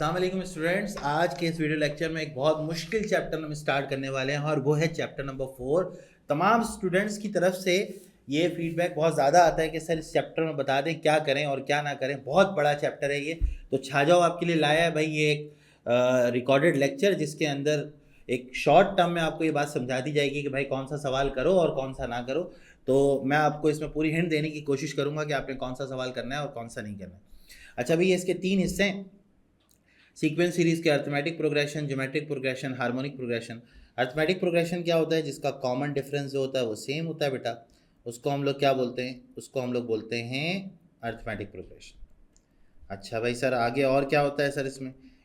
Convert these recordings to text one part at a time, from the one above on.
अस्सलाम स्टूडेंट्स, आज के इस वीडियो लेक्चर में एक बहुत मुश्किल चैप्टर हम स्टार्ट करने वाले हैं और वो है चैप्टर नंबर 4। तमाम स्टूडेंट्स की तरफ से ये फीडबैक बहुत ज़्यादा आता है कि सर इस चैप्टर में बता दें क्या करें और क्या ना करें। बहुत बड़ा चैप्टर है ये, तो छा जाओ आपके लिए लाया है भाई ये एक रिकॉर्डेड लेक्चर जिसके अंदर एक शॉर्ट टर्म में आपको ये बात समझा दी जाएगी कि भाई कौन सा सवाल करो और कौन सा ना करो। तो मैं आपको इसमें पूरी हिंट देने की कोशिश करूँगा कि आपने कौन सा सवाल करना है और कौन सा नहीं करना है। अच्छा भैया, इसके 3 हिस्से हैं सीक्वेंस सीरीज के: arithmetic progression, geometric progression, harmonic progression. Arithmetic progression क्या होता है? जिसका कॉमन डिफरेंस जो होता है वो सेम होता है बेटा, उसको हम लोग क्या बोलते हैं? उसको हम लोग बोलते हैं अर्थमेटिक प्रोग्रेशन। अच्छा भाई सर, आगे और क्या होता है सर?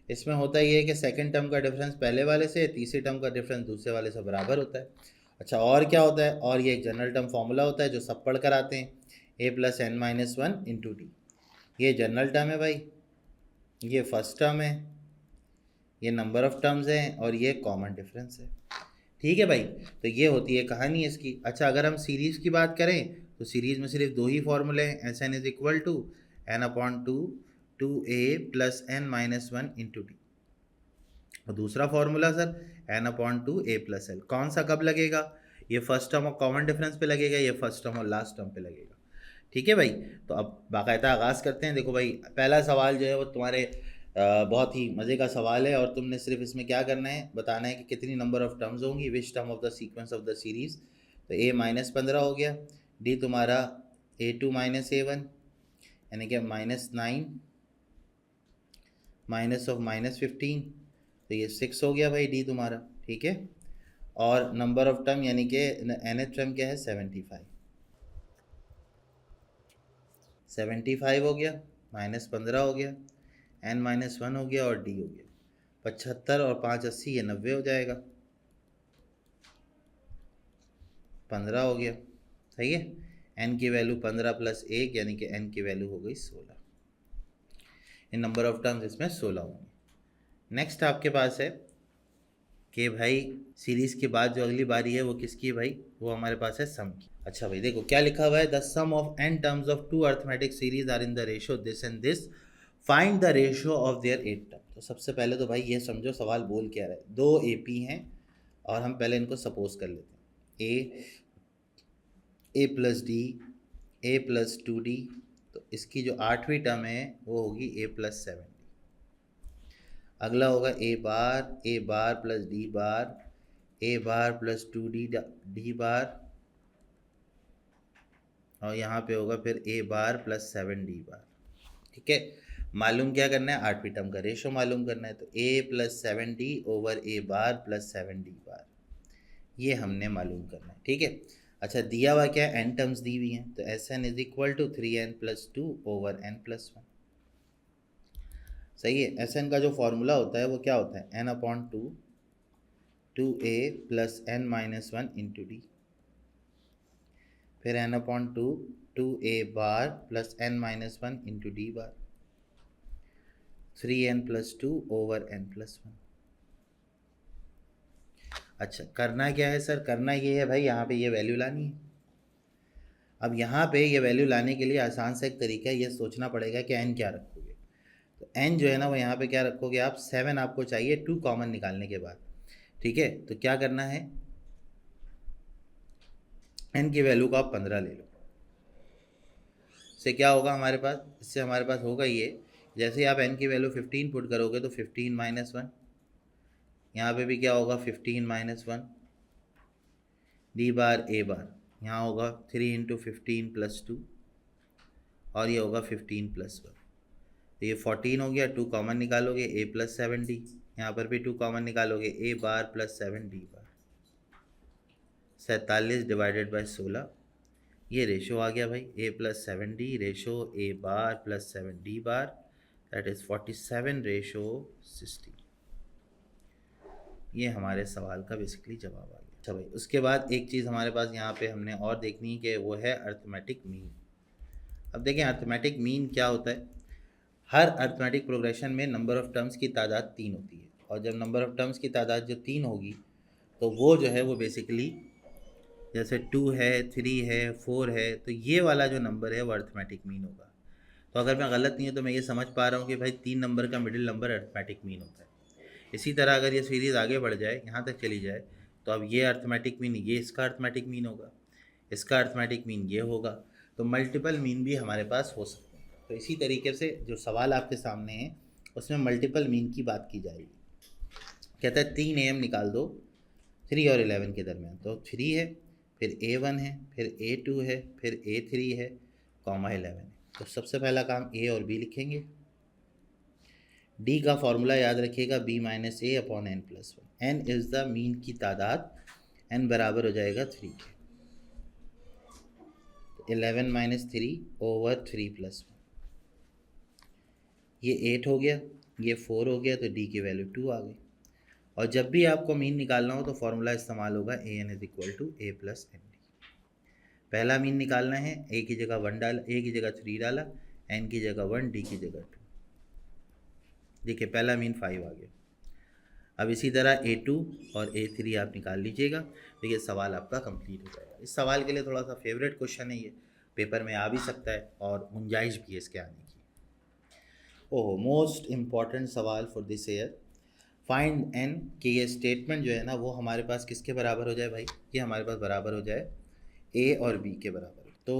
इसमें होता ही है कि सेकंड टर्म का डिफरेंस पहले वाले से, तीसरे टर्म का डिफरेंस दूसरे वाले से बराबर होता है। अच्छा, और क्या होता है? और ये एक जनरल टर्म फार्मूला होता है जो सब पढ़ कर आते हैं, a plus n minus one into d. ये जनरल टर्म है भाई, ये फर्स्ट टर्म है, ये नंबर ऑफ टर्म्स हैं और ये कॉमन डिफरेंस है। ठीक है भाई, तो ये होती है कहानी इसकी। अच्छा, अगर हम सीरीज़ की बात करें तो सीरीज़ में सिर्फ दो ही फॉर्मूले हैं, S n is equal to n upon two two a plus n minus one into d. और दूसरा formula sir n upon two a plus l. कौन सा कब लगेगा? ये फर्स्ट टर्म और कॉमन डिफरेंस पे लगेगा, ये फर्स्ट टर्म और लास्ट टर्म पे लगेगा। ठीक है भाई, तो अब बाकायदा आगाज़ करते हैं। देखो भाई, पहला सवाल जो है वो तुम्हारे बहुत ही मज़े का सवाल है और तुमने सिर्फ इसमें क्या करना है, बताना है कि कितनी नंबर ऑफ टर्म्स होंगी, which term of the sequence of the series. तो ए माइनस 15 हो गया, डी तुम्हारा ए टू माइनस ए वन यानी कि माइनस 9 माइनस ऑफ माइनस 15, तो ये 6 हो गया भाई डी तुम्हारा। ठीक है, और नंबर ऑफ टर्म यानी कि nth टर्म क्या है? 75। 75 हो गया, माइनस 15 हो गया, एन माइनस वन हो गया और डी हो गया। 75 और 5 80, ये 90 हो जाएगा। 15 हो गया, सही है। एन की वैल्यू 15 प्लस 1 यानी कि एन की वैल्यू हो गई 16। इन नंबर ऑफ टर्म्स इसमें 16 होंगे। नेक्स्ट आपके पास है कि भाई सीरीज़ के बाद जो अगली बारी है वो किसकी है भाई? वो हमारे पास है सम की। अच्छा भाई देखो क्या लिखा हुआ है, the sum of n terms of two arithmetic series are in the ratio this and this, find the ratio of their eight term. तो सबसे पहले तो भाई ये समझो सवाल बोल क्या रहा है। दो ए पी हैं और हम पहले इनको सपोज कर लेते हैं, ए प्लस डी, ए प्लस टू डी। तो इसकी जो आठवीं टर्म है वो होगी ए प्लस 7। अगला होगा a bar plus d bar, a bar plus two d d bar, और यहाँ पे होगा फिर ए बार प्लस 7 डी बार। ठीक है, मालूम क्या करना है? आठवीं टर्म का रेशो मालूम करना है। तो ए प्लस 7 डी ओवर ए बार प्लस 7 डी बार, ये हमने मालूम करना है। ठीक है, अच्छा दिया हुआ क्या है? एन टर्म्स दी हुई हैं, तो S n is equal to 3n plus two over n plus one. सही है। एस एन का जो फॉर्मूला होता है वो क्या होता है? N upon two two a plus n minus one into d, फिर n upon two two a bar plus n minus one into d bar, 3n plus two over n plus one. अच्छा, करना क्या है sir? करना ये है भाई, यहाँ पे ये वैल्यू लानी है। अब यहाँ पे ये वैल्यू लाने के लिए आसान सा एक तरीका है, ये सोचना पड़ेगा कि n क्या रखोगे। तो n जो है ना वो यहाँ पे क्या रखोगे आप? 7 आपको चाहिए 2 कॉमन निकालने के बाद। ठीक है, तो क्या करना है, n की वैल्यू को आप 15 ले लो। इससे क्या होगा हमारे पास? इससे हमारे पास होगा ये, जैसे ही आप n की वैल्यू 15 पुट करोगे तो 15 माइनस वन, यहाँ पे भी क्या होगा? 15 minus one, D bar a बार यहाँ होगा 3 इंटू 15 प्लस टू, और ये होगा 15 प्लस वन। तो ये 14 हो गया, 2 कॉमन निकालोगे ए प्लस 7 डी, यहाँ पर भी 2 कॉमन निकालोगे a bar plus 7 d bar. 47 divided by 16, ये रेशो आ गया भाई, a plus 7 d ratio a bar plus 7 d bar, that is 47 ratio 60। ये हमारे सवाल का बेसिकली जवाब आ गया। अच्छा भाई, उसके बाद एक चीज़ हमारे पास यहाँ पे हमने और देखनी है कि वो है अर्थमेटिक मीन। अब देखें अर्थमेटिक मीन क्या होता है। हर अर्थमेटिक प्रोग्रेशन में नंबर ऑफ़ टर्म्स की तादाद 3 होती है, और जब नंबर ऑफ़ टर्म्स की तादाद जो 3 होगी तो वो जो है वो बेसिकली जैसे 2 है, 3 है, 4 है, तो ये वाला जो नंबर है वो अर्थमेटिक मीन होगा। तो अगर मैं गलत नहीं हूँ तो मैं ये समझ पा रहा हूँ कि भाई 3 नंबर का मिडिल नंबर अर्थमेटिक मीन होता है। इसी तरह अगर ये सीरीज़ आगे बढ़ जाए, यहाँ तक चली जाए, तो अब ये अर्थमेटिक मीन, ये इसका अर्थमेटिक मीन होगा, इसका अर्थमेटिक मीन ये होगा, तो मल्टीपल मीन भी हमारे पास हो सकते हैं। तो इसी तरीके से जो सवाल आपके सामने है उसमें मल्टीपल मीन की बात की जाएगी। कहता है 3 AM निकाल दो 3 और 11 के दरमियान। तो 3 है, फिर A1 है, फिर A2 है, फिर A3 है, कॉमा 11 है। तो सबसे पहला काम A और B लिखेंगे। D का फॉर्मूला याद रखिएगा B minus a upon n plus one. N is the mean की तादाद, n बराबर हो जाएगा 3 के। 11 माइनस 3 ओवर 3 प्लस 1, ये 8 हो गया, ये 4 हो गया, तो D की वैल्यू 2 आ गई। और जब भी आपको मीन निकालना हो तो फॉर्मूला इस्तेमाल होगा AN is equal to A plus n d. पहला मीन निकालना है, A की जगह 1 डाला, A की जगह 3 डाला, N की जगह 1, D की जगह 2। देखिए पहला मीन 5 आ गया। अब इसी तरह A2 और A3 आप निकाल लीजिएगा, तो ये सवाल आपका कंप्लीट हो जाएगा। इस सवाल के लिए थोड़ा सा फेवरेट क्वेश्चन है, ये पेपर में आ भी सकता है और गुंजाइश भी है इसके आने की। ओह, मोस्ट इम्पॉर्टेंट सवाल for this year, find n, कि ये स्टेटमेंट जो है ना वो हमारे पास किसके बराबर हो जाए भाई, ये हमारे पास बराबर हो जाए A और B के बराबर। तो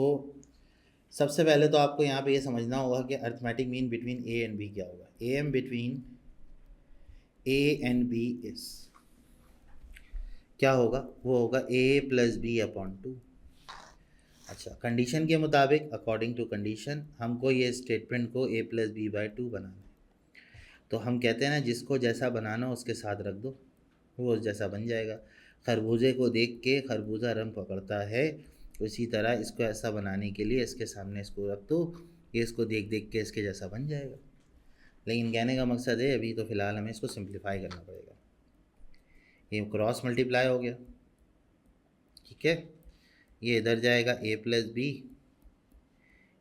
सबसे पहले तो आपको यहाँ पे ये समझना होगा कि arithmetic mean between A and B क्या होगा। AM between A and B is क्या होगा, वो होगा A प्लस बी अपॉन 2। अच्छा, कंडीशन के मुताबिक, अकॉर्डिंग टू कंडीशन, हमको ये स्टेटमेंट को A प्लस बी बाई 2 बनाना है। तो हम कहते हैं ना, जिसको जैसा बनाना हो उसके साथ रख दो, वो जैसा बन जाएगा। खरबूजे को देख के खरबूजा रंग पकड़ता है, उसी तरह इसको ऐसा बनाने के लिए इसके सामने इसको रख दो, ये इसको देख देख के इसके जैसा बन जाएगा। लेकिन कहने का मकसद है अभी तो फ़िलहाल हमें इसको सिंप्लीफाई करना पड़ेगा। ये क्रॉस मल्टीप्लाई हो गया, ठीक है, ये इधर जाएगा A प्लस बी,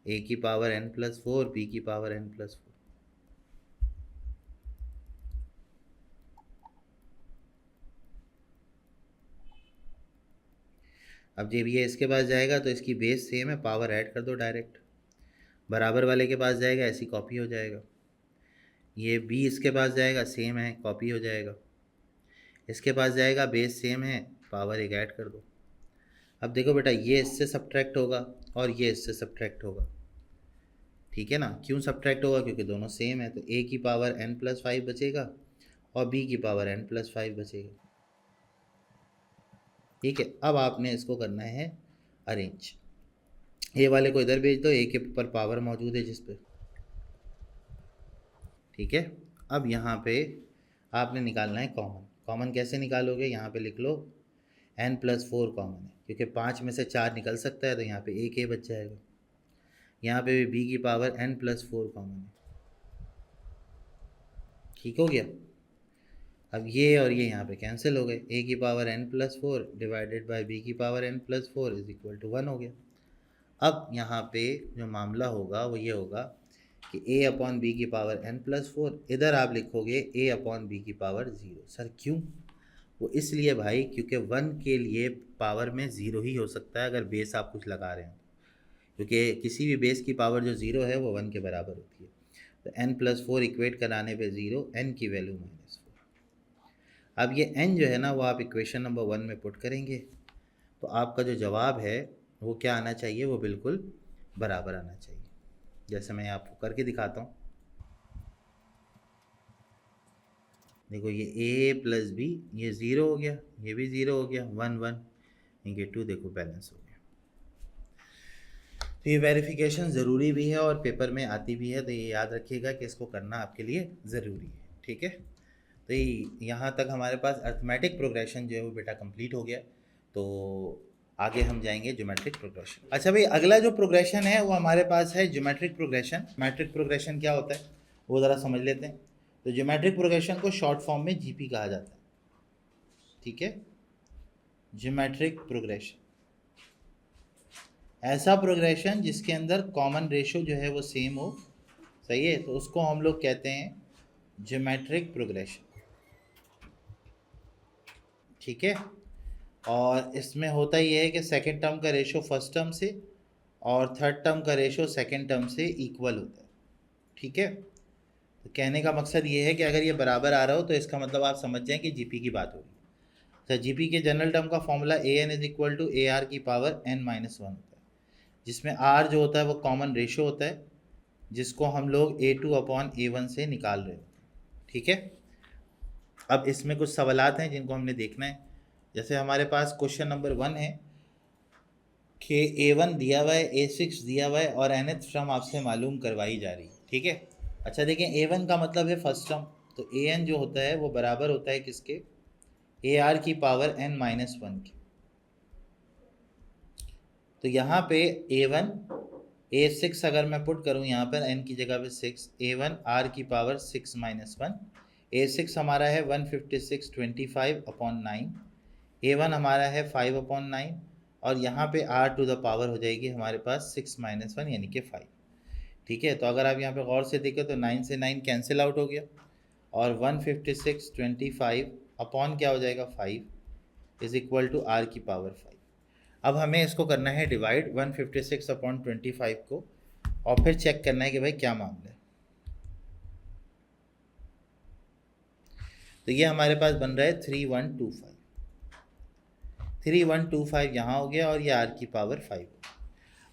A की पावर n प्लस 4, B की पावर n प्लस 4। अब जब ये इसके पास जाएगा तो इसकी बेस सेम है, पावर ऐड कर दो डायरेक्ट। बराबर वाले के पास जाएगा, ऐसी कॉपी हो जाएगा। ये B इसके पास जाएगा, सेम है, कॉपी हो जाएगा। इसके पास जाएगा, बेस सेम है, पावर एक ऐड कर दो। अब देखो बेटा, ये इससे सब्ट्रैक्ट होगा और ये इससे सब्ट्रैक्ट होगा, ठीक है ना। क्यों सब्ट्रैक्ट होगा, क्योंकि दोनों सेम है। तो A की पावर n प्लस 5 बचेगा और B की पावर n प्लस 5 बचेगा, ठीक है। अब आपने इसको करना है अरेंज। ए वाले को इधर भेज दो, A के ऊपर पावर मौजूद है जिस पे, ठीक है। अब यहाँ पे आपने निकालना है कॉमन। कॉमन कैसे निकालोगे, यहाँ पे लिख लो n प्लस 4 कॉमन है, क्योंकि 5 में से 4 निकल सकता है, तो यहाँ पे एक A बच जाएगा। यहाँ पे भी B की पावर n प्लस 4 कॉमन है, ठीक हो गया। अब ये और ये यहाँ पे कैंसिल हो गए, A की power n plus 4 divided by B की power n plus 4 is equal to 1 हो गया। अब यहाँ पे जो मामला होगा वो ये होगा कि A अपॉन बी की पावर n प्लस 4, इधर आप लिखोगे A अपॉन बी की पावर 0। सर क्यों, वो इसलिए भाई क्योंकि 1 के लिए पावर में 0 ही हो सकता है अगर बेस आप कुछ लगा रहे हैं, क्योंकि किसी भी बेस की पावर जो 0 है वो 1 के बराबर होती है। तो n प्लस 4 इक्वेट कराने पे 0, n की वैल्यू -4। अब ये n जो है ना वो आप इक्वेशन नंबर 1 में पुट करेंगे, तो आपका जो जवाब है वो क्या आना चाहिए, वो बिल्कुल बराबर आना चाहिए। जैसे मैं आपको करके दिखाता हूँ, देखो ये A प्लस बी, ये 0 हो गया, ये भी 0 हो गया, 1 1, ये 2 देखो बैलेंस हो गया। तो ये वेरिफिकेशन ज़रूरी भी है और पेपर में आती भी है, तो ये याद रखिएगा कि इसको करना आपके लिए ज़रूरी है, ठीक है। तो यहाँ तक हमारे पास अर्थमेटिक प्रोग्रेशन जो है वो बेटा कंप्लीट हो गया। तो आगे हम जाएंगे ज्योमेट्रिक प्रोग्रेशन। अच्छा भाई, अगला जो प्रोग्रेशन है वो हमारे पास है ज्योमेट्रिक प्रोग्रेशन। ज्योमेट्रिक प्रोग्रेशन क्या होता है वो ज़रा समझ लेते हैं। तो ज्योमेट्रिक प्रोग्रेशन को शॉर्ट फॉर्म में GP कहा जाता है, ठीक है। ज्योमेट्रिक प्रोग्रेशन ऐसा प्रोग्रेशन जिसके अंदर कॉमन रेशो जो है वो सेम हो, सही है, तो उसको हम लोग कहते हैं ज्योमेट्रिक प्रोग्रेशन, ठीक है। और इसमें होता ही है कि सेकंड टर्म का रेशो फर्स्ट टर्म से और थर्ड टर्म का रेशो सेकेंड टर्म से इक्वल होता है। ठीक है, तो कहने का मकसद ये है कि अगर ये बराबर आ रहा हो तो इसका मतलब आप समझ जाएं कि जीपी की बात हो रही है। तो जीपी के जनरल टर्म का formula a n is equal to a r की पावर एन माइनस वन होता है, जिसमें आर जो होता है वो कॉमन रेशो होता है, जिसको हम लोग ए टू अपॉन ए वन से निकाल रहे होते हैं। ठीक है, अब इसमें कुछ सवालात हैं जिनको हमने देखना है। जैसे हमारे पास क्वेश्चन नंबर 1 है कि A1 दिया हुआ है, A6 दिया हुआ है और nth टर्म आपसे मालूम करवाई जा रही है। ठीक है, अच्छा देखें, A1 का मतलब है फर्स्ट टर्म, तो an जो होता है वो बराबर होता है किसके, AR की पावर n माइनस वन की। तो यहाँ पे A1 A6 अगर मैं पुट करूँ यहाँ पर n की जगह पे 6, A1 R की पावर 6 माइनस वन, A6 हमारा है 156 25 अपॉन 9, A1 हमारा है 5 अपॉन 9, और यहाँ पे R टू द पावर हो जाएगी हमारे पास 6 माइनस वन यानी कि 5। ठीक है, तो अगर आप यहाँ पे गौर से देखें तो 9 से 9 कैंसिल आउट हो गया, और 156 25 अपॉन क्या हो जाएगा 5 इज इक्वल टू R की पावर 5। अब हमें इसको करना है डिवाइड 156 अपॉन 25 को, और फिर चेक करना है कि भाई क्या मामला है। तो ये हमारे पास बन रहा है 3125, 3125 यहाँ हो गया, और ये R की पावर 5।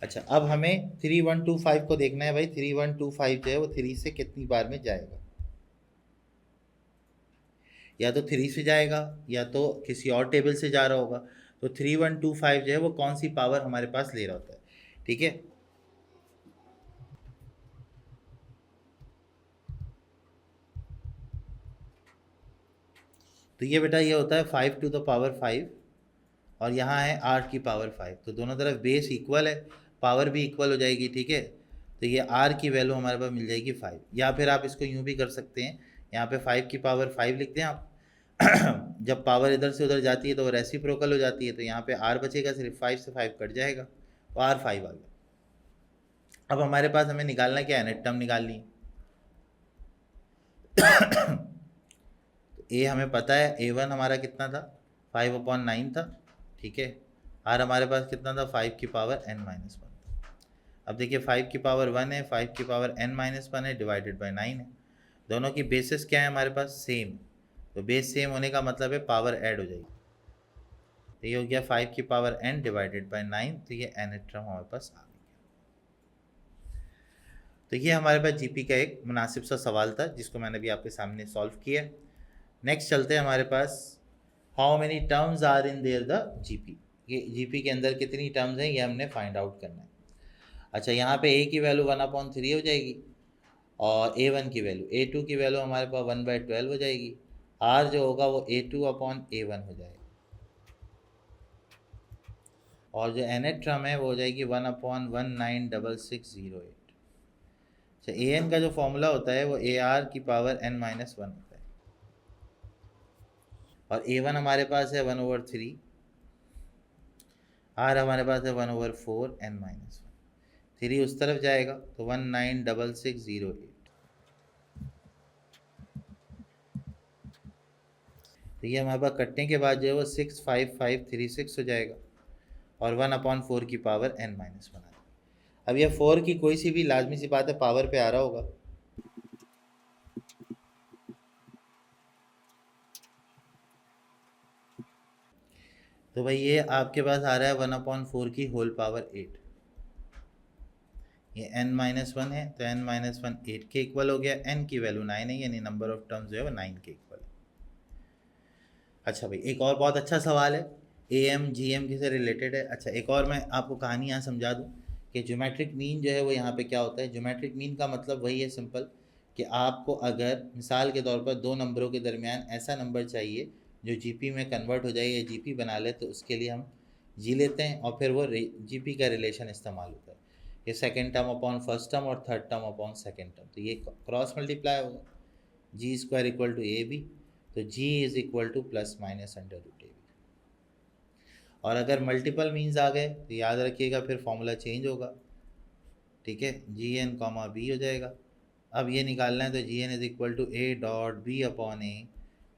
अच्छा, अब हमें 3125 को देखना है भाई, 3125 जो है वो 3 से कितनी बार में जाएगा, या तो 3 से जाएगा या तो किसी और टेबल से जा रहा होगा। तो 3125 जो है वो कौन सी पावर हमारे पास ले रहा होता है। ठीक है, तो ये बेटा ये होता है 5 टू द पावर 5, और यहाँ है 8 की पावर 5, तो दोनों तरफ बेस इक्वल है, पावर भी इक्वल हो जाएगी। ठीक है, तो ये R की वैल्यू हमारे पास मिल जाएगी 5, या फिर आप इसको यूँ भी कर सकते हैं, यहाँ पे 5 की पावर 5 लिखते हैं आप। जब पावर इधर से उधर जाती है तो वो रेसिप्रोकल हो जाती है, तो यहाँ पे R बचेगा, सिर्फ 5 से 5 कट जाएगा, तो R 5 आ गया। अब हमारे पास हमें निकालना क्या है, नेट टर्म निकालनी है। तो A हमें पता है, A1 हमारा कितना था 5 अपॉन 9 था। ठीक है, R हमारे पास कितना था 5 की पावर n माइनस वन। अब देखिए 5 की पावर 1 है, 5 की पावर n माइनस वन है, डिवाइडेड बाई 9 है। दोनों की बेसिस क्या है हमारे पास, सेम, तो बेस सेम होने का मतलब है पावर ऐड हो जाएगी। तो ये हो गया 5 की पावर n डिवाइडेड बाई 9, तो ये n टर्म हमारे पास आ गया। तो ये हमारे पास जीपी का एक मुनासिब सा सवाल था जिसको मैंने भी आपके सामने सॉल्व किया। नेक्स्ट चलते हैं हमारे पास, how many terms are in there the GP. ये जीपी के अंदर कितनी टर्म्स हैं ये हमने फाइंड आउट करना है। अच्छा, यहाँ पे a की वैल्यू 1/3 हो जाएगी, और a1 की वैल्यू, a2 की वैल्यू हमारे पास 1/12 हो जाएगी, r जो होगा वो a2/a1 हो जाएगा, और जो nth टर्म है वो हो जाएगी 1/196608। अच्छा, an का जो फॉर्मूला होता है वो ar की पावर n माइनस वन होता है, और a1 हमारे पास है 1/3, r हमारे पास है 1/4 n माइनस वन, 3 उस तरफ जाएगा तो 196608। तो ये हमारे पास कटने के बाद जो है वो 65536 हो जाएगा, और 1/4 की पावर n माइनस वन आ जाएगा। अब ये 4 की कोई सी भी लाजमी सी बात है पावर पे आ रहा होगा, तो भाई ये आपके पास आ रहा है 1/4 की होल पावर 8। ये n माइनस वन है, तो n माइनस वन 8 के इक्वल हो गया, n की वैल्यू 9 है, यानी नंबर ऑफ टर्म्स जो है वो 9 के इक्वल है। अच्छा भाई, एक और बहुत अच्छा सवाल है, AM GM से रिलेटेड है। अच्छा, एक और मैं आपको कहानी यहाँ समझा दूँ कि ज्योमेट्रिक मीन जो है वो यहाँ पे क्या होता है। ज्योमेट्रिक मीन का मतलब वही है सिंपल, कि आपको अगर मिसाल के तौर पर दो नंबरों के दरमियान ऐसा नंबर चाहिए जो जीपी में कन्वर्ट हो जाए या जीपी बना ले, तो उसके लिए हम जी लेते हैं, और फिर वो जीपी का रिलेशन इस्तेमाल होता है, ये second term upon first term और third term upon second term, तो ये क्रॉस मल्टीप्लाई होगा, g square equal to a b, तो g is equal to plus minus under root a b. और अगर मल्टीपल मीन्स आ गए तो याद रखिएगा फिर फॉर्मूला चेंज होगा। ठीक है, जी एन कॉमा बी हो जाएगा। अब ये निकालना है, तो g n is equal to a dot b upon a,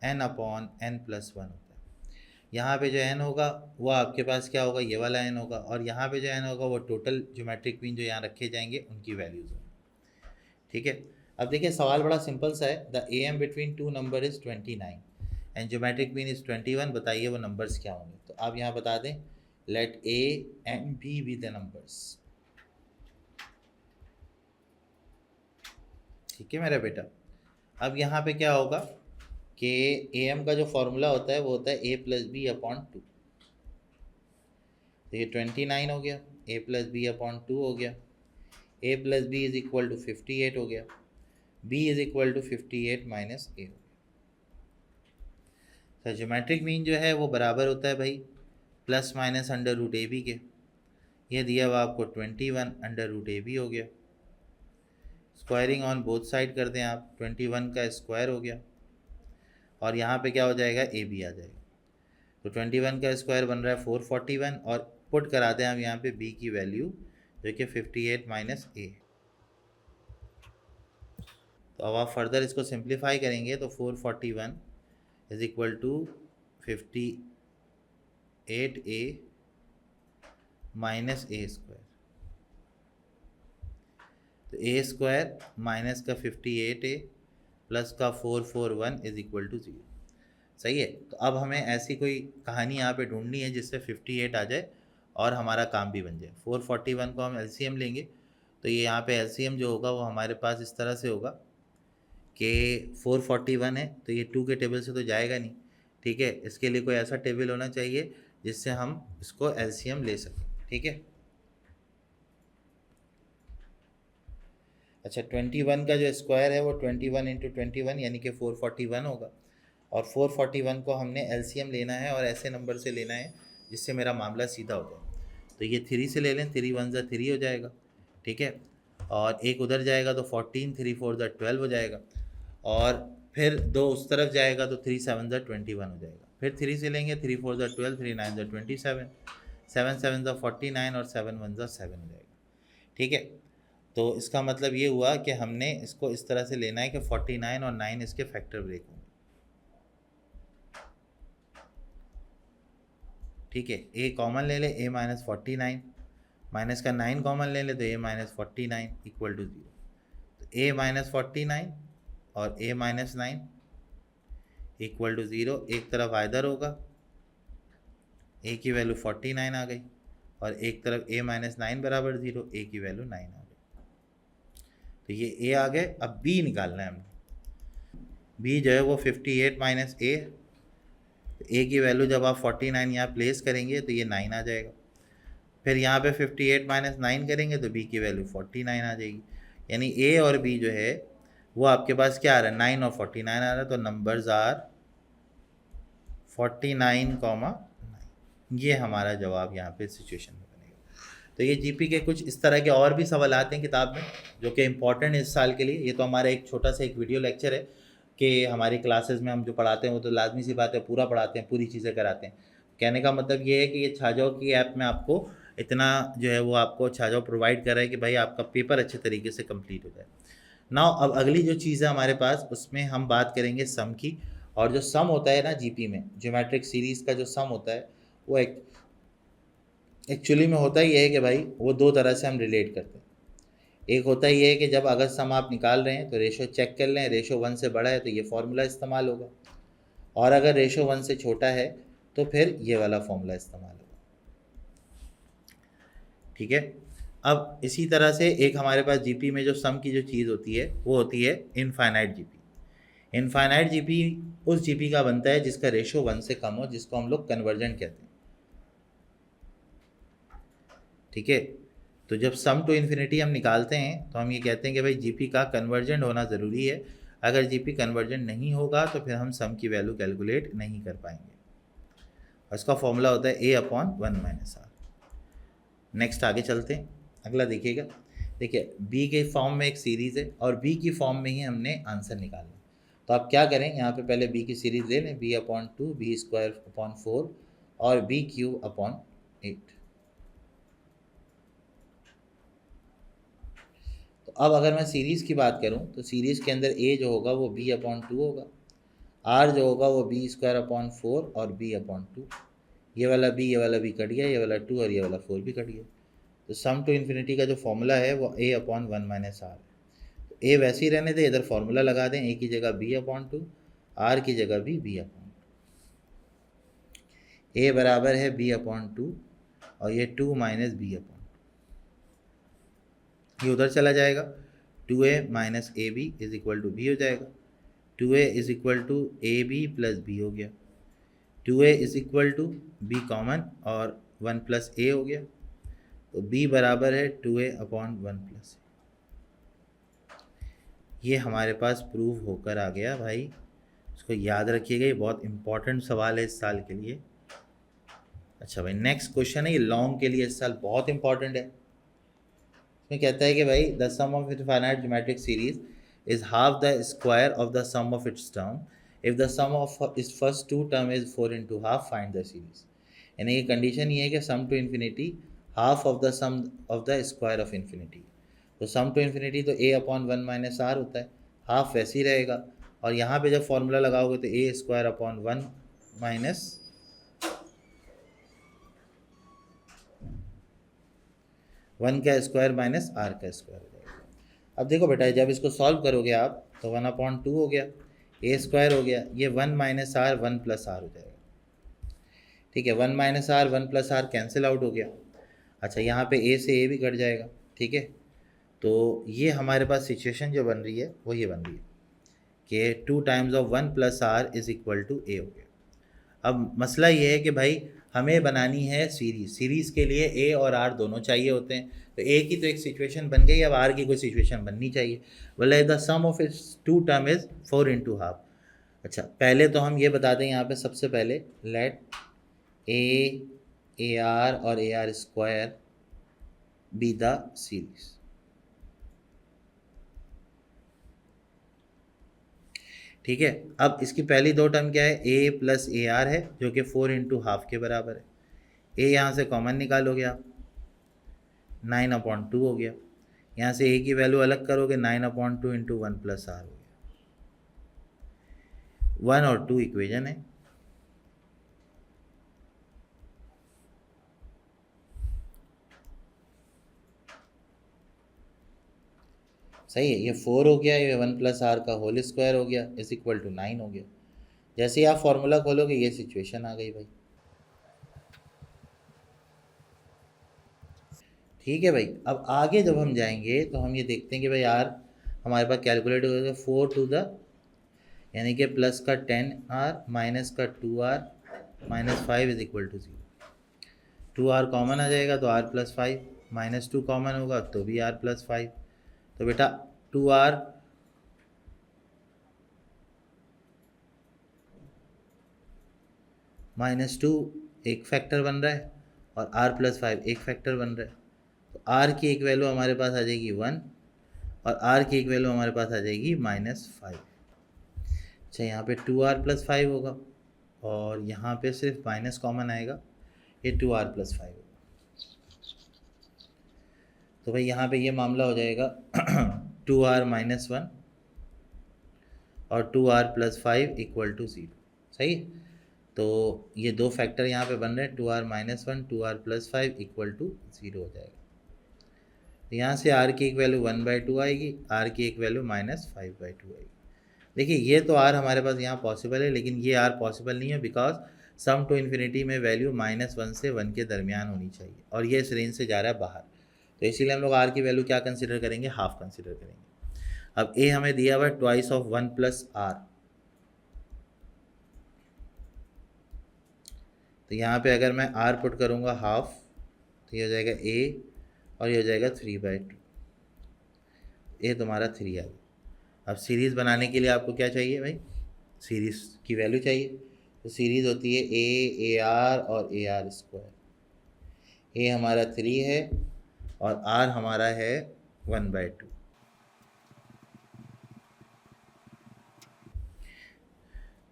n upon n plus one होता है। यहाँ पे जो एन होगा वो आपके पास क्या होगा, ये वाला एन होगा, और यहाँ पे जो एन होगा वो टोटल ज्योमेट्रिक मीन जो यहाँ रखे जाएंगे उनकी वैल्यूज होंगी। ठीक है, अब देखिए सवाल बड़ा सिंपल सा है। The A M between two number is 29 and geometric mean is 21, बताइए वो नंबर्स क्या होंगे। तो आप यहाँ बता दें, let a and b the numbers. ठीक है मेरा बेटा, अब यहाँ पे क्या होगा कि ए एम का जो फॉर्मूला होता है वो होता है a plus b upon two. तो ये 29 हो गया, a plus b upon two हो गया, a plus b is equal to 58 हो गया, b is equal to 58 minus a हो गया। तो ज्योमेट्रिक मीन जो है वो बराबर होता है भाई plus minus under root a b के। ये दिया हुआ आपको 21 अंडर रूट ए बी हो गया। स्क्वायरिंग ऑन बोथ साइड कर दें आप, 21 का स्क्वायर हो गया और यहाँ पे क्या हो जाएगा, ए बी आ जाएगा। तो 21 का स्क्वायर बन रहा है 441 और पुट करा दें हम यहाँ पे बी की वैल्यू जो कि 58 माइनस ए। तो अब आप फर्दर इसको सिंप्लीफाई करेंगे तो 441 is equal to 58a minus a square. तो ए स्क्वायर माइनस का 58a प्लस का 441 इज इक्वल टू 0। सही है, तो अब हमें ऐसी कोई कहानी यहाँ पे ढूंढनी है जिससे 58 आ जाए और हमारा काम भी बन जाए। 441 को हम एलसीएम लेंगे, तो ये यहाँ पे एलसीएम जो होगा वो हमारे पास इस तरह से होगा कि 441 है तो ये 2 के टेबल से तो जाएगा नहीं। ठीक है, इसके लिए कोई ऐसा टेबल होना चाहिए जिससे हम इसको एलसीएम ले सकें। ठीक है, अच्छा 21 का जो स्क्वायर है वो 21 इंटू 21 यानी कि 441 होगा और 441 को हमने एलसीएम लेना है और ऐसे नंबर से लेना है जिससे मेरा मामला सीधा हो जाए। तो ये 3 से ले लें, 3 1 ज़ा 3 हो जाएगा। ठीक है, और एक उधर जाएगा तो 14, 3 4 ज़ा 12 हो जाएगा और फिर 2 उस तरफ जाएगा तो 3 7 ज़ा 21 हो जाएगा। फिर 3 से लेंगे, 3 4 ज़ा 12, 3 9 ज़ा 27, 7 7 ज़ा 49 और 7 1 ज़ा 7 हो जाएगा। ठीक है, तो इसका मतलब ये हुआ कि हमने इसको इस तरह से लेना है कि 49 और 9 इसके फैक्टर ब्रेक होंगे। ठीक है, ए कॉमन ले ले, ए माइनस 49 माइनस का 9 कॉमन ले ले तो ए माइनस 49 इक्वल टू 0। तो ए माइनस 49 और ए माइनस 9 इक्वल टू 0। एक तरफ आइदर होगा, ए की वैल्यू 49 आ गई और एक तरफ ए माइनस 9 बराबर 0, ए की वैल्यू 9 आ गई। तो ये ए आ गए। अब बी निकालना है हमने। बी जो है वो 58 माइनस ए, ए की वैल्यू जब आप 49 यहाँ प्लेस करेंगे तो ये 9 आ जाएगा। फिर यहाँ पे 58 माइनस 9 करेंगे तो बी की वैल्यू 49 आ जाएगी। यानी ए और बी जो है वो आपके पास क्या आ रहा है, 9 और 49 आ रहा है। तो नंबर्स आर 49, 9। ये हमारा जवाब यहाँ पे सिचुएशन में बनेगा। तो ये जीपी के कुछ इस तरह के और भी सवाल आते हैं किताब में जो कि इम्पोर्टेंट है इस साल के लिए। ये तो हमारा एक छोटा सा एक वीडियो लेक्चर है कि हमारी क्लासेस में हम जो पढ़ाते हैं वो तो लाजमी सी बात है पूरा पढ़ाते हैं, पूरी चीज़ें कराते हैं। कहने का मतलब ये है कि ये छाजाओ की ऐप में आपको इतना जो है वो आपको छाजाओ प्रोवाइड कर रहा है कि भाई आपका पेपर अच्छे तरीके से कंप्लीट हो जाए। नाउ अब अगली जो चीज़ है हमारे पास उसमें हम बात करेंगे सम की। और जो सम होता है ना जीपी में, ज्योमेट्रिक सीरीज़ का जो सम होता है वो एक्चुअली में होता ही है कि भाई वो 2 तरह से हम रिलेट करते हैं। एक होता ही है कि जब अगर सम आप निकाल रहे हैं तो रेशो चेक कर लें, रेशो 1 से बड़ा है तो ये फार्मूला इस्तेमाल होगा और अगर रेशो 1 से छोटा है तो फिर ये वाला फार्मूला इस्तेमाल होगा। ठीक है, अब इसी तरह से एक हमारे पास जीपी में जो सम की जो चीज़ होती है वो होती है इनफाइनाइट जीपी। इनफाइनाइट जीपी उस जीपी का बनता है जिसका रेशो 1 से कम हो, जिसको हम लोग कन्वर्जेंट कहते हैं। ठीक है, तो जब सम टू इन्फिनिटी हम निकालते हैं तो हम ये कहते हैं कि भाई जीपी का कन्वर्जेंट होना ज़रूरी है। अगर जीपी कन्वर्जेंट नहीं होगा तो फिर हम सम की वैल्यू कैलकुलेट नहीं कर पाएंगे। और इसका फॉर्मूला होता है ए अपॉन 1 माइनस आर। नेक्स्ट आगे चलते हैं, अगला देखिएगा। देखिए बी के फॉर्म में एक सीरीज़ है और बी की फॉर्म में ही हमने आंसर निकालना। तो आप क्या करें, यहाँ पे पहले बी की सीरीज़ ले लें, b upon 2, b square upon 4 और बी क्यूब अपॉन 8। तो अब अगर मैं सीरीज़ की बात करूं तो सीरीज़ के अंदर ए जो होगा वो बी अपॉन 2 होगा आर जो होगा वो बी स्क्वायर अपॉन 4 और बी अपॉन 2, ये वाला बी कट गया, ये वाला 2 और ये वाला 4 भी कट गया। तो सम टू इन्फिनिटी का जो फॉर्मूला है वो ए अपॉन 1 माइनस आर। तो ए वैसे ही रहने दे, इधर फॉर्मूला लगा दें, ए की जगह बी अपॉन 2, आर की जगह भी बी अपॉन 2। ए बराबर है बी अपॉन 2 और ये 2 माइनस बी अपॉन 2, ये उधर चला जाएगा, 2a minus a b is equal to b हो जाएगा। 2a is equal to a b plus b हो गया, 2a is equal to b common और 1 प्लस ए हो गया, तो b बराबर है 2a अपॉन 1 प्लस ए। ये हमारे पास प्रूव होकर आ गया भाई, इसको याद रखिएगा, ये बहुत इंपॉर्टेंट सवाल है इस साल के लिए। अच्छा भाई, नेक्स्ट क्वेश्चन है, ये लॉन्ग के लिए इस साल बहुत इंपॉर्टेंट है। इसमें कहता है कि भाई the sum of it finite geometric series is half the square of the sum of its term, if the sum of is first two term is 4 into half, find the series. यानी कि condition ये है कि sum to infinity half of the sum of the square of infinity. तो sum to infinity तो ए upon 1 minus are होता है, half वैसे ही रहेगा, और यहाँ पे जब फॉर्मूला लगाओगे तो ए स्क्वायर अपॉन 1 माइनस 1 का स्क्वायर माइनस आर का स्क्वायर हो जाएगा। अब देखो बेटा, जब इसको सॉल्व करोगे आप तो 1 अपॉन 2 हो गया, ए स्क्वायर हो गया, ये 1 माइनस आर 1 प्लस आर हो जाएगा। ठीक है, 1 minus r 1 plus r cancel out हो गया। अच्छा, यहाँ पे ए से ए भी कट जाएगा। ठीक है, तो ये हमारे पास सिचुएशन जो बन रही है वो ये बन रही है कि 2 times of 1 plus r is equal to a हो गया। अब मसला ये है कि भाई हमें बनानी है सीरीज़ के लिए ए और आर दोनों चाहिए होते हैं। तो ए की तो एक सिचुएशन बन गई, अब आर की कोई सिचुएशन बननी चाहिए। बोले the sum of its two term is 4 into half. अच्छा, पहले तो हम ये बता दें यहाँ पे सबसे पहले, लेट ए आर और A R square be the series. ठीक है, अब इसकी पहली दो टर्म क्या है, ए प्लस ए आर है जो कि 4 इंटू हाफ के बराबर है। ए यहाँ से कॉमन निकालोगे आप, 9 अपॉन 2 हो गया, यहाँ से ए की वैल्यू अलग करोगे, 9 अपॉन 2 इंटू 1 प्लस आर हो गया। 1 और 2 इक्वेशन है। सही है, ये 4 हो गया, ये 1 प्लस आर का होल स्क्वायर हो गया इज इक्वल टू 9 हो गया। जैसे ही आप फॉर्मूला खोलोगे ये सिचुएशन आ गई भाई। ठीक है भाई, अब आगे जब हम जाएंगे तो हम ये देखते हैं कि भाई यार हमारे पास कैलकुलेट हो गया 4 टू द, यानी कि प्लस का 10 आर माइनस का 2 r minus 5 is equal to 0। 2 r common आ जाएगा तो आर प्लस 5, माइनस 2 कॉमन होगा तो भी आर प्लस 5। तो बेटा 2 आर माइनस 2 एक फैक्टर बन रहा है और आर प्लस 5 एक फैक्टर बन रहा है। तो आर की एक वैल्यू हमारे पास आ जाएगी 1 और आर की एक वैल्यू हमारे पास आ जाएगी -5। अच्छा, यहाँ पे 2 आर प्लस 5 होगा और यहाँ पे सिर्फ माइनस कॉमन आएगा, ये 2 आर प्लस 5 होगा। तो भाई यहाँ पे ये मामला हो जाएगा 2 आर माइनस 1 और 2 आर प्लस 5 इक्वल टू 0। सही, तो ये दो फैक्टर यहाँ पे बन रहे हैं, 2 r minus 1 2 r plus 5 equal to 0 हो जाएगा। तो यहाँ से आर की एक वैल्यू 1/2 आएगी, आर की एक वैल्यू -5/2 आएगी। देखिए ये तो आर हमारे पास यहाँ पॉसिबल है, लेकिन ये आर पॉसिबल नहीं है बिकॉज सम टू इन्फिनिटी में वैल्यू -1 से 1 के दरमियान होनी चाहिए और ये इस रेंज से जा रहा है बाहर। तो इसीलिए हम लोग आर की वैल्यू क्या कंसिडर करेंगे, हाफ कंसिडर करेंगे। अब ए हमें दिया हुआ है ट्वाइस ऑफ 1 प्लस आर, तो यहाँ पे अगर मैं आर पुट करूँगा हाफ तो ये हो जाएगा ए और ये हो जाएगा 3/2। ए तुम्हारा 3 आ गया। अब सीरीज़ बनाने के लिए आपको क्या चाहिए भाई, सीरीज़ की वैल्यू चाहिए। तो सीरीज़ होती है ए आर और ए आर स्क्वायर। ए हमारा 3 है और आर हमारा है 1/2।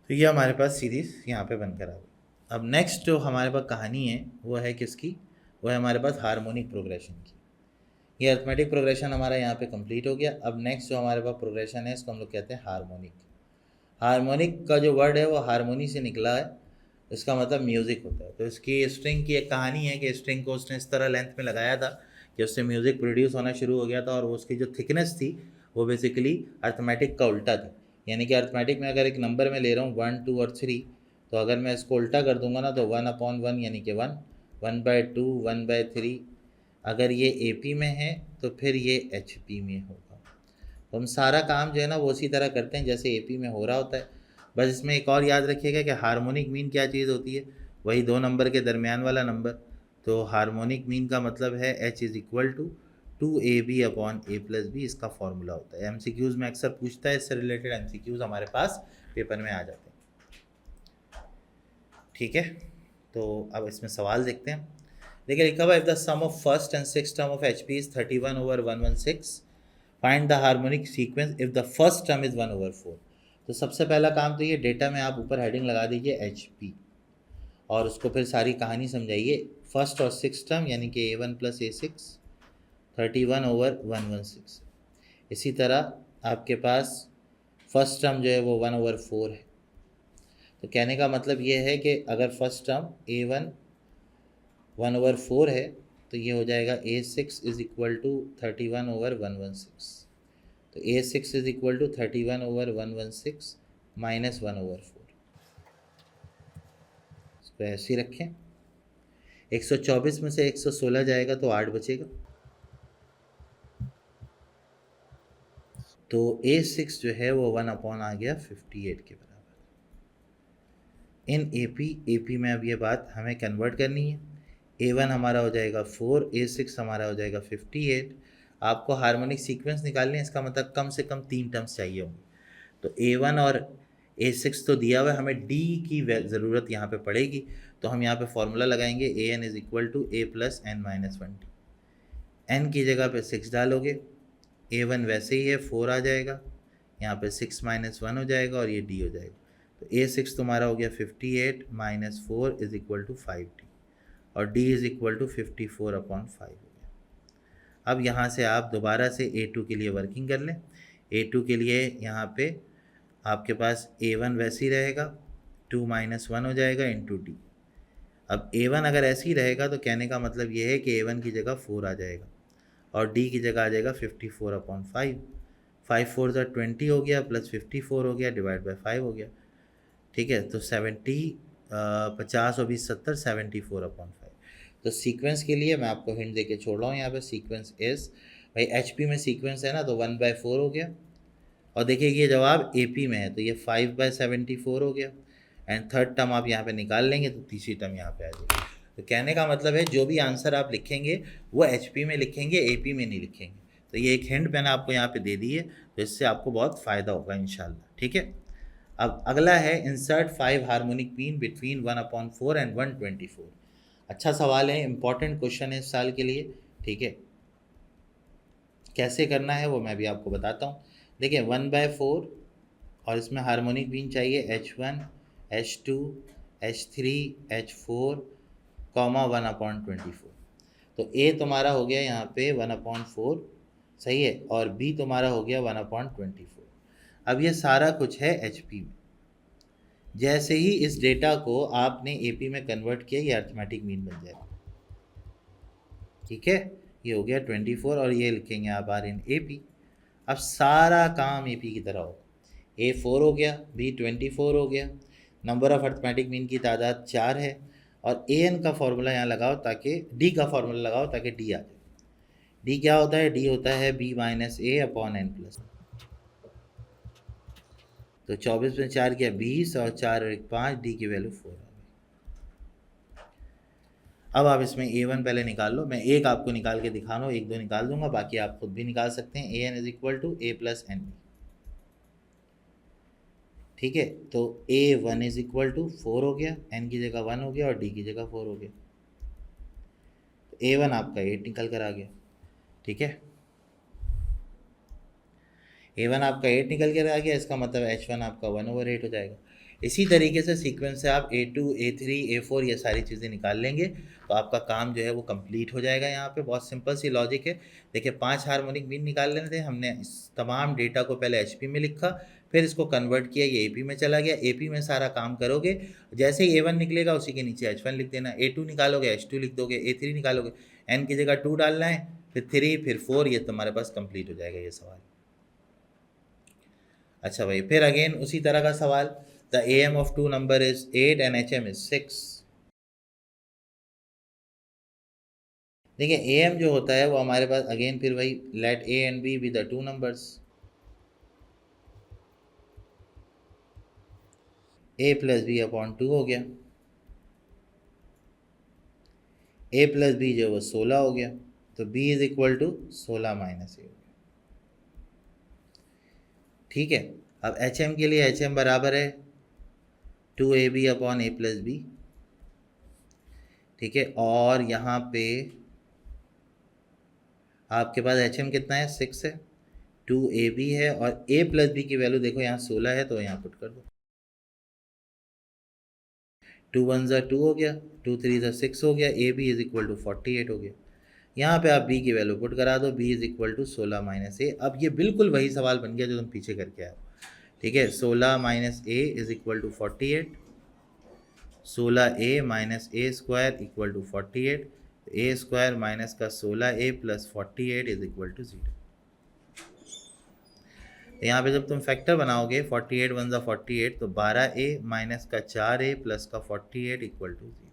तो ये हमारे पास सीरीज़ यहाँ पे बनकर आ गई। अब नेक्स्ट जो हमारे पास कहानी है वो है किसकी, वो है हमारे पास हार्मोनिक प्रोग्रेशन की। ये अरिथमेटिक प्रोग्रेशन हमारा यहाँ पे कंप्लीट हो गया। अब नेक्स्ट जो हमारे पास प्रोग्रेशन है इसको हम लोग कहते हैं हार्मोनिक। हार्मोनिक का जो वर्ड है वो हारमोनी से निकला है, इसका मतलब म्यूज़िक होता है। तो इसकी स्ट्रिंग की एक कहानी है कि स्ट्रिंग को उसने इस तरह लेंथ में लगाया था कि उससे म्यूज़िक प्रोड्यूस होना शुरू हो गया था, और उसकी जो थिकनेस थी वो बेसिकली अर्थमेटिक का उल्टा थी। यानी कि अर्थमेटिक में अगर एक नंबर में ले रहा हूँ 1, 2 और 3, तो अगर मैं इसको उल्टा कर दूंगा ना तो 1/1 यानी कि 1, 1/2, 1/3। अगर ये AP में है तो फिर ये HP में होगा। तो हम सारा काम जो है ना वो उसी तरह करते हैं जैसे AP में हो रहा होता है। बस इसमें एक और याद रखिएगा कि हार्मोनिक मीन क्या चीज़ होती है, वही दो नंबर के दरमियान वाला नंबर। तो हार्मोनिक मीन का मतलब है H is equal to 2AB/A+B, इसका फॉर्मूला होता है। MCQs में अक्सर पूछता है, इससे रिलेटेड MCQs हमारे पास पेपर में आ जाते हैं। ठीक है, तो अब इसमें सवाल देखते हैं। देखिए लिखा हुआ, if the sum of first and six term of HP is 31/116, find the harmonic sequence if the first term is 1/4। तो सबसे पहला काम तो ये डेटा में आप ऊपर हेडिंग लगा दीजिए HP, और उसको फिर सारी कहानी समझाइए। फर्स्ट और सिक्स टर्म यानी कि A1 + A6 31/116। इसी तरह आपके पास फर्स्ट टर्म जो है वो 1/4 है। तो कहने का मतलब ये है कि अगर फर्स्ट टर्म A1 1/4 है तो ये हो जाएगा A6 इज इक्वल टू 31/116। तो A6 is equal to 31/116 minus 1/4। इसको ऐसे ही रखें। 124 में से 116 जाएगा तो 8 बचेगा। तो A6 जो है वो 1 आ गया 58 के बराबर। इन AP में अब ये बात हमें कन्वर्ट करनी है। A1 हमारा हो जाएगा 4, A6 हमारा हो जाएगा 58। आपको हार्मोनिक सीक्वेंस निकालने हैं, इसका मतलब कम से कम 3 टर्म्स चाहिए होंगे। तो A1 और A6 तो दिया हुआ है, हमें D की ज़रूरत यहाँ पे पड़ेगी। तो हम यहाँ पे फॉर्मूला लगाएंगे, AN is equal to A + n-1, n की जगह पे 6 डालोगे, A1 वैसे ही है 4 आ जाएगा, यहाँ पे 6 - 1 हो जाएगा और ये D हो जाएगा। तो A6 तुम्हारा हो गया 58 - 4 इज इक्वल टू 5D, और D इज इक्वल टू 54/5 हो गया। अब यहाँ से आप दोबारा से A2 के लिए वर्किंग कर लें। A2 के लिए यहाँ पे आपके पास A1 वैसे ही रहेगा, 2 - 1 हो जाएगा इंटू D। अब A1 अगर ऐसे ही रहेगा तो कहने का मतलब ये है कि A1 की जगह 4 आ जाएगा और D की जगह आ जाएगा 54/5। 5 4 ज़ा 20 हो गया, प्लस 54 हो गया, डिवाइड बाई 5 हो गया। ठीक है, तो 50 और 20 70, 74/5। तो सीक्वेंस के लिए मैं आपको हिंट दे के छोड़ रहा हूँ यहाँ पे। सीक्वेंस इज, भाई HP में सीक्वेंस है ना, तो 1/4 हो गया। और देखिए ये जवाब AP में है तो ये 5/74 हो गया। एंड थर्ड टर्म आप यहाँ पे निकाल लेंगे तो तीसरी टर्म यहाँ पे आ जाएगी। तो कहने का मतलब है जो भी आंसर आप लिखेंगे वो HP में लिखेंगे, AP में नहीं लिखेंगे। तो ये एक हिंट मैंने आपको यहाँ पे दे दी है, तो इससे आपको बहुत फ़ायदा होगा इंशाल्लाह। ठीक है, अब अगला है insert 5 harmonic mean between 1/4 and 124। अच्छा सवाल है, इंपॉर्टेंट क्वेश्चन है इस साल के लिए। ठीक है, कैसे करना है वो मैं भी आपको बताता हूँ। देखिए 1/4 और इसमें हार्मोनिक मीन चाहिए H1, H2, H3, H4, 1/24। तो A तुम्हारा हो गया यहाँ पे 1/4, सही है, और B तुम्हारा हो गया 1/24। अब ये सारा कुछ है HP में। जैसे ही इस डेटा को आपने AP में कन्वर्ट किया ये अर्थमेटिक मीन बन जाएगा। ठीक है, ये हो गया 24 और ये लिखेंगे आप आर इन AP। अब सारा काम AP की तरह होगा। A 4 हो गया, B 24 हो गया, नंबर ऑफ अर्थमेटिक मीन की तादाद 4 है, और AN का फॉर्मूला यहाँ लगाओ ताकि D का फॉर्मूला लगाओ ताकि D आ जाए। D क्या होता है? D होता है B - A/n+। तो 24 में 4 गया 20 और 4 और 1 5, D की वैल्यू 4 आ गई। अब आप इसमें A1 पहले निकाल लो, मैं एक आपको निकाल के दिखा रहा हूँ, 1 2 निकाल दूंगा, बाकी आप खुद भी निकाल सकते हैं। AN is equal to A + n। ठीक है, तो A1 इज इक्वल टू 4 हो गया, n की जगह 1 हो गया और D की जगह 4 हो गया। तो A1 आपका 8 निकल कर आ गया। ठीक है, A1 आपका 8 निकल कर आ गया, इसका मतलब H1 आपका 1/8 हो जाएगा। इसी तरीके से सीक्वेंस से आप A2, A3, A4 ये सारी चीज़ें निकाल लेंगे तो आपका काम जो है वो कंप्लीट हो जाएगा। यहाँ पे बहुत सिंपल सी लॉजिक है। देखिए 5 हार्मोनिक मीन निकाल लेने थे हमने, इस तमाम डेटा को पहले HP में लिखा, फिर इसको कन्वर्ट किया, ये AP में चला गया, AP में सारा काम करोगे, जैसे ही A1 निकलेगा उसी के नीचे H1 लिख देना, A2 निकालोगे H2 लिख दोगे, A3 निकालोगे, N की जगह 2 डालना है, फिर 3 फिर 4, ये तुम्हारे पास कंप्लीट हो जाएगा ये सवाल। अच्छा भाई, फिर अगेन उसी तरह का सवाल, the AM of 2 number is 8 and HM is 6। देखिए AM जो होता है वो हमारे पास अगेन फिर वही, let A and B be the 2 numbers, A plus b upon 2 हो गया, A प्लस बी जो वो 16 हो गया, तो B is equal to 16 minus A हो गया। ठीक है, अब HM के लिए HM बराबर है 2AB upon A plus B. ठीक है, और यहाँ पे आपके पास HM कितना है, 6 है, 2AB है, और A प्लस बी की वैल्यू देखो यहाँ 16 है, तो यहाँ पुट कर दो, 2 1 ज़ा 2 हो गया, 2 3 ज़ा 6 हो गया, AB इज इक्वल टू 48 हो गया। यहाँ पे आप B की वैल्यू पुट करा दो, B is equal to 16 minus A। अब ये बिल्कुल वही सवाल बन गया जो तुम पीछे करके आए। ठीक है, 16 minus A is equal to 48, 16A minus A square equal to 48, A square minus का 16A plus 48 is equal to 0। यहाँ पे जब तुम फैक्टर बनाओगे 48 1 ज़ा 48, तो 12A माइनस का 4A प्लस का 48 equal to 0।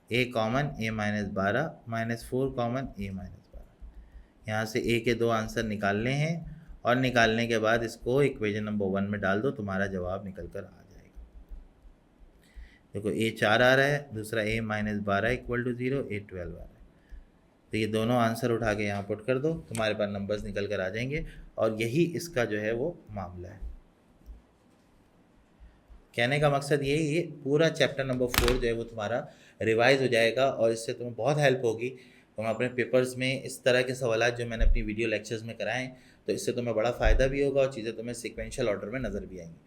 A common, A minus 12 minus 4 common, A minus 12। यहाँ से A के दो आंसर निकालने हैं, और निकालने के बाद इसको इक्वेशन नंबर 1 में डाल दो, तुम्हारा जवाब निकल कर आ जाएगा। देखो A 4 आ रहा है, दूसरा A minus 12 equal to 0, A 12 आ रहा है, तो ये दोनों आंसर उठा के यहाँ पुट कर दो, तुम्हारे पास नंबर्स निकल कर आ जाएंगे। और यही इसका जो है वो मामला है। कहने का मकसद ये पूरा चैप्टर नंबर 4 जो है वो तुम्हारा रिवाइज हो जाएगा, और इससे तुम्हें बहुत हेल्प होगी। तुम अपने पेपर्स में इस तरह के सवाल जो मैंने अपनी वीडियो लेक्चर्स में कराएं, तो इससे तुम्हें बड़ा फ़ायदा भी होगा, और चीज़ें तुम्हें सिक्वेंशियल ऑर्डर में नज़र भी आएंगी।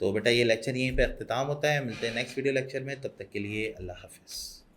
तो बेटा ये लेक्चर यहीं पे अख्तिताम होता है, मिलते हैं नेक्स्ट वीडियो लेक्चर में, तब तक के लिए अल्लाह हाफिज़।